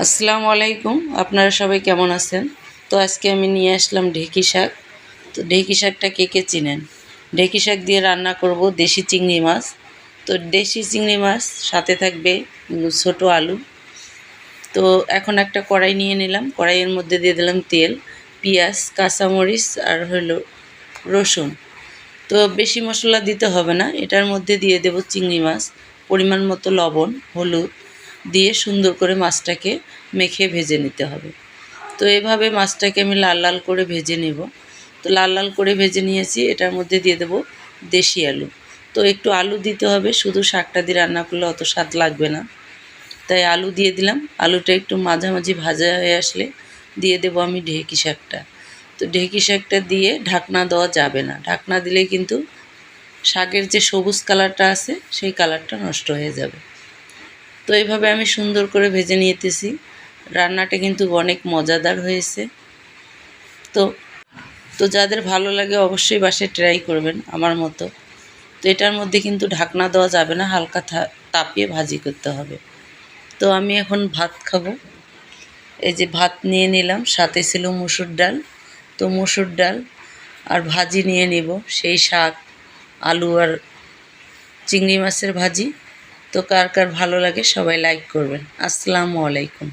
আসসালামু আলাইকুম। আপনারা সবাই কেমন আছেন? তো আজকে আমি নিয়ে আসলাম ঢেঁকি শাক। তো ঢেঁকি শাকটা কে কে চিনেন? ঢেঁকি শাক দিয়ে রান্না করব দেশি চিংড়ি মাছ। তো দেশি চিংড়ি মাছ সাথে থাকবে ছোট আলু। তো এখন একটা কড়াই নিয়ে নিলাম, কড়াইয়ের মধ্যে দিয়ে দিলাম তেল, পেঁয়াজ, কাঁচামরিচ আর হলো রসুন। তো বেশি মশলা দিতে হবে না, এটার মধ্যে দিয়ে দেব চিংড়ি মাছ, পরিমাণ মতো লবণ, হলুদ দিয়ে সুন্দর করে মাছটাকে মেখে ভেজে নিতে হবে। তো এভাবে মাছটাকে আমি লাল লাল করে ভেজে নেব। তো লাল লাল করে ভেজে নিয়েছি, এটার মধ্যে দিয়ে দেব দেশি আলু। তো একটু আলু দিতে হবে, শুধু শাকটা দিয়ে রান্না করলে অত স্বাদ লাগবে না, তাই আলু দিয়ে দিলাম। আলুটা একটু মাঝামাঝি ভাজা হয়ে আসলে দিয়ে দেব আমি ঢেঁকি শাকটা। তো ঢেঁকি শাকটা দিয়ে ঢাকনা দেওয়া যাবে না, ঢাকনা দিলে কিন্তু শাকের যে সবুজ কালারটা আছে সেই কালারটা নষ্ট হয়ে যাবে। তো এইভাবে আমি সুন্দর করে ভেজে নিতেছি। রান্নাটা কিন্তু অনেক মজাদার হয়েছে। তো তো যাদের ভালো লাগে অবশ্যই বাসায় ট্রাই করবেন আমার মতো। তো এটার মধ্যে কিন্তু ঢাকনা দেওয়া যাবে না, হালকা তাপিয়ে ভাজি করতে হবে। তো আমি এখন ভাত খাবো। এই যে ভাত নিয়ে নিলাম, সাথে ছিল মসুর ডাল। তো মসুর ডাল আর ভাজি নিয়ে নেব, সেই শাক, আলু আর চিংড়ি মাছের ভাজি। তো কার কার ভালো লাগে সবাই লাইক করবেন। আসসালামু আলাইকুম।